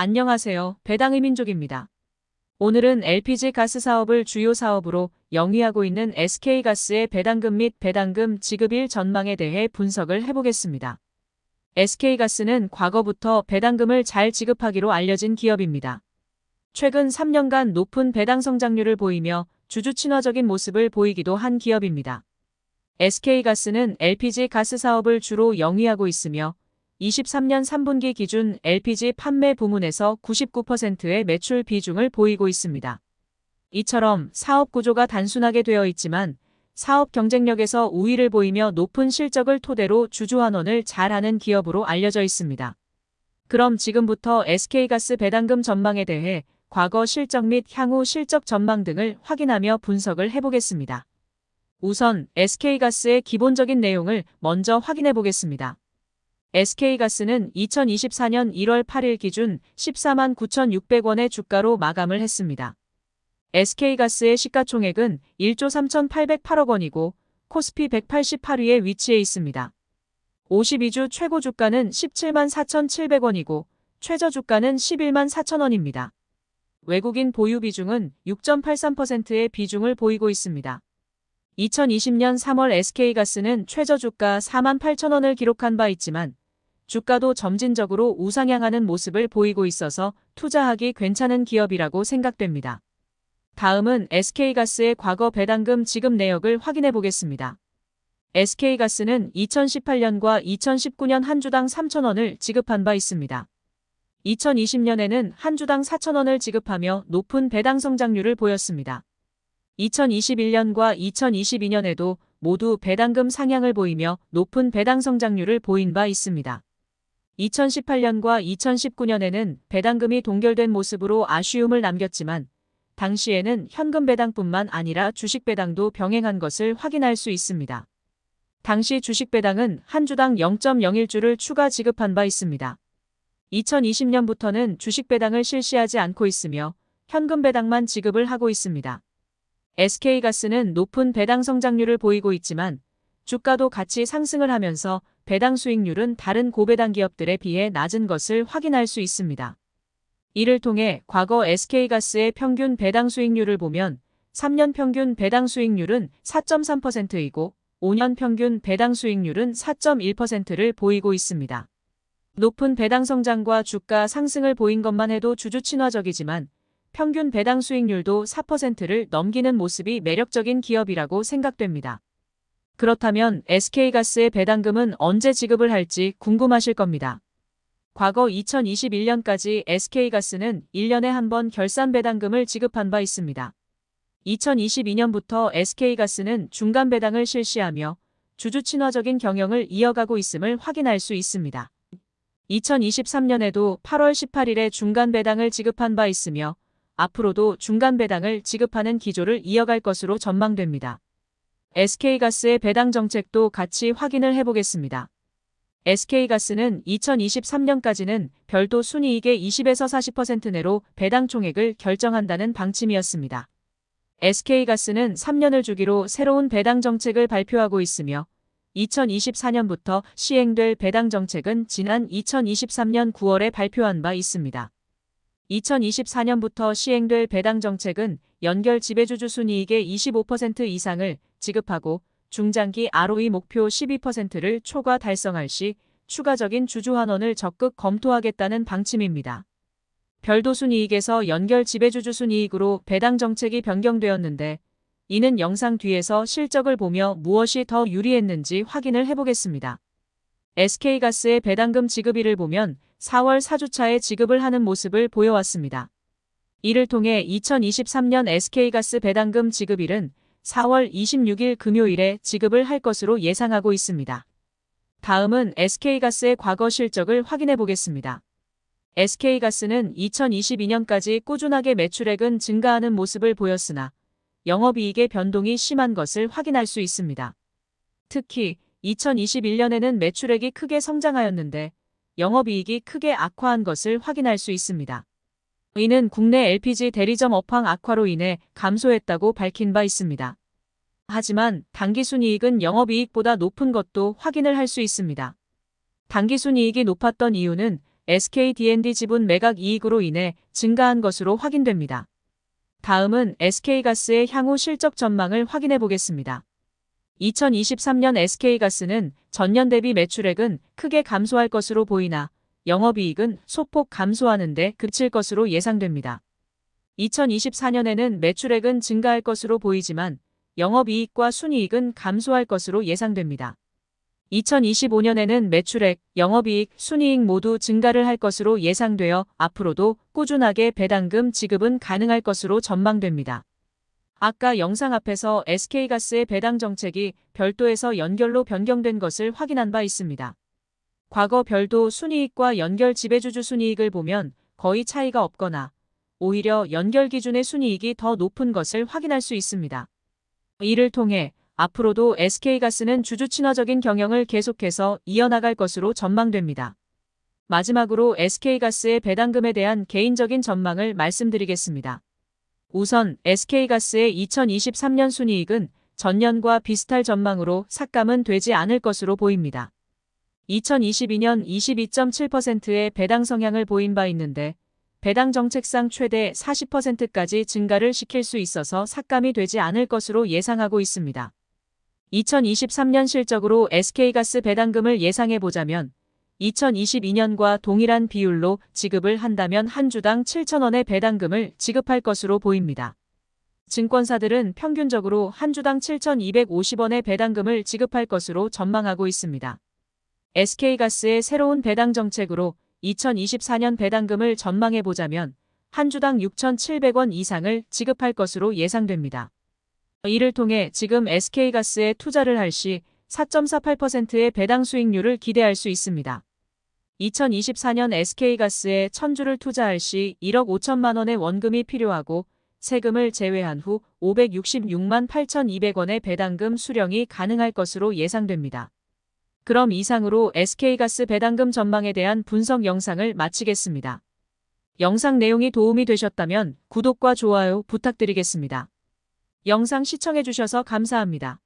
안녕하세요. 배당의 민족입니다. 오늘은 LPG 가스 사업을 주요 사업으로 영위하고 있는 SK가스의 배당금 및 배당금 지급일 전망에 대해 분석을 해보겠습니다. SK가스는 과거부터 배당금을 잘 지급하기로 알려진 기업입니다. 최근 3년간 높은 배당 성장률을 보이며 주주 친화적인 모습을 보이기도 한 기업입니다. SK가스는 LPG 가스 사업을 주로 영위하고 있으며 23년 3분기 기준 LPG 판매 부문에서 99%의 매출 비중을 보이고 있습니다. 이처럼 사업 구조가 단순하게 되어 있지만 사업 경쟁력에서 우위를 보이며 높은 실적을 토대로 주주 환원을 잘하는 기업으로 알려져 있습니다. 그럼 지금부터 SK가스 배당금 전망에 대해 과거 실적 및 향후 실적 전망 등을 확인하며 분석을 해보겠습니다. 우선 SK가스의 기본적인 내용을 먼저 확인해 보겠습니다. SK가스는 2024년 1월 8일 기준 14만 9,600원의 주가로 마감을 했습니다. SK가스의 시가총액은 1조 3,808억 원이고 코스피 188위에 위치해 있습니다. 52주 최고 주가는 17만 4,700원이고 최저 주가는 11만 4천원입니다. 외국인 보유 비중은 6.83%의 비중을 보이고 있습니다. 2020년 3월 SK가스는 최저 주가 4만 8천원을 기록한 바 있지만 주가도 점진적으로 우상향하는 모습을 보이고 있어서 투자하기 괜찮은 기업이라고 생각됩니다. 다음은 SK가스의 과거 배당금 지급 내역을 확인해 보겠습니다. SK가스는 2018년과 2019년 한 주당 3천원을 지급한 바 있습니다. 2020년에는 한 주당 4천원을 지급하며 높은 배당 성장률을 보였습니다. 2021년과 2022년에도 모두 배당금 상향을 보이며 높은 배당 성장률을 보인 바 있습니다. 2018년과 2019년에는 배당금이 동결된 모습으로 아쉬움을 남겼지만 당시에는 현금 배당뿐만 아니라 주식 배당도 병행한 것을 확인할 수 있습니다. 당시 주식 배당은 한 주당 0.01주를 추가 지급한 바 있습니다. 2020년부터는 주식 배당을 실시하지 않고 있으며 현금 배당만 지급을 하고 있습니다. SK가스는 높은 배당 성장률을 보이고 있지만 주가도 같이 상승을 하면서 배당 수익률은 다른 고배당 기업들에 비해 낮은 것을 확인할 수 있습니다. 이를 통해 과거 SK가스의 평균 배당 수익률을 보면 3년 평균 배당 수익률은 4.3%이고 5년 평균 배당 수익률은 4.1%를 보이고 있습니다. 높은 배당 성장과 주가 상승을 보인 것만 해도 주주 친화적이지만 평균 배당 수익률도 4%를 넘기는 모습이 매력적인 기업이라고 생각됩니다. 그렇다면 SK가스의 배당금은 언제 지급을 할지 궁금하실 겁니다. 과거 2021년까지 SK가스는 1년에 한 번 결산 배당금을 지급한 바 있습니다. 2022년부터 SK가스는 중간 배당을 실시하며 주주 친화적인 경영을 이어가고 있음을 확인할 수 있습니다. 2023년에도 8월 18일에 중간 배당을 지급한 바 있으며 앞으로도 중간 배당을 지급하는 기조를 이어갈 것으로 전망됩니다. SK가스의 배당 정책도 같이 확인을 해보겠습니다. SK가스는 2023년까지는 별도 순이익의 20에서 40% 내로 배당 총액을 결정한다는 방침이었습니다. SK가스는 3년을 주기로 새로운 배당 정책을 발표하고 있으며 2024년부터 시행될 배당 정책은 지난 2023년 9월에 발표한 바 있습니다. 2024년부터 시행될 배당 정책은 연결 지배주주 순이익의 25% 이상을 지급하고 중장기 ROE 목표 12%를 초과 달성할 시 추가적인 주주 환원을 적극 검토하겠다는 방침입니다. 별도 순이익에서 연결 지배주주 순이익으로 배당 정책이 변경되었는데 이는 영상 뒤에서 실적을 보며 무엇이 더 유리했는지 확인을 해보겠습니다. SK가스의 배당금 지급일을 보면 4월 4주차에 지급을 하는 모습을 보여왔습니다. 이를 통해 2023년 SK가스 배당금 지급일은 4월 26일 금요일에 지급을 할 것으로 예상하고 있습니다. 다음은 SK가스의 과거 실적을 확인해 보겠습니다. SK가스는 2022년까지 꾸준하게 매출액은 증가하는 모습을 보였으나 영업이익의 변동이 심한 것을 확인할 수 있습니다. 특히 2021년에는 매출액이 크게 성장하였는데 영업이익이 크게 악화한 것을 확인할 수 있습니다. 이는 국내 LPG 대리점 업황 악화로 인해 감소했다고 밝힌 바 있습니다. 하지만 당기순이익은 영업이익보다 높은 것도 확인을 할 수 있습니다. 당기순이익이 높았던 이유는 SK D&D 지분 매각 이익으로 인해 증가한 것으로 확인됩니다. 다음은 SK가스의 향후 실적 전망을 확인해 보겠습니다. 2023년 SK가스는 전년 대비 매출액은 크게 감소할 것으로 보이나 영업이익은 소폭 감소하는 데 그칠 것으로 예상됩니다. 2024년에는 매출액은 증가할 것으로 보이지만 영업이익과 순이익은 감소할 것으로 예상됩니다. 2025년에는 매출액, 영업이익, 순이익 모두 증가를 할 것으로 예상되어 앞으로도 꾸준하게 배당금 지급은 가능할 것으로 전망됩니다. 아까 영상 앞에서 SK가스의 배당 정책이 별도에서 연결로 변경된 것을 확인한 바 있습니다. 과거 별도 순이익과 연결 지배주주 순이익을 보면 거의 차이가 없거나 오히려 연결 기준의 순이익이 더 높은 것을 확인할 수 있습니다. 이를 통해 앞으로도 SK가스는 주주 친화적인 경영을 계속해서 이어나갈 것으로 전망됩니다. 마지막으로 SK가스의 배당금에 대한 개인적인 전망을 말씀드리겠습니다. 우선 SK가스의 2023년 순이익은 전년과 비슷할 전망으로 삭감은 되지 않을 것으로 보입니다. 2022년 22.7%의 배당 성향을 보인 바 있는데 배당 정책상 최대 40%까지 증가를 시킬 수 있어서 삭감이 되지 않을 것으로 예상하고 있습니다. 2023년 실적으로 SK가스 배당금을 예상해 보자면 2022년과 동일한 비율로 지급을 한다면 한 주당 7,000원의 배당금을 지급할 것으로 보입니다. 증권사들은 평균적으로 한 주당 7,250원의 배당금을 지급할 것으로 전망하고 있습니다. SK가스의 새로운 배당 정책으로 2024년 배당금을 전망해 보자면 한 주당 6,700원 이상을 지급할 것으로 예상됩니다. 이를 통해 지금 SK가스에 투자를 할 시 4.48%의 배당 수익률을 기대할 수 있습니다. 2024년 SK가스에 1,000주를 투자할 시 1억 5천만 원의 원금이 필요하고 세금을 제외한 후 566만 8,200원의 배당금 수령이 가능할 것으로 예상됩니다. 그럼 이상으로 SK가스 배당금 전망에 대한 분석 영상을 마치겠습니다. 영상 내용이 도움이 되셨다면 구독과 좋아요 부탁드리겠습니다. 영상 시청해 주셔서 감사합니다.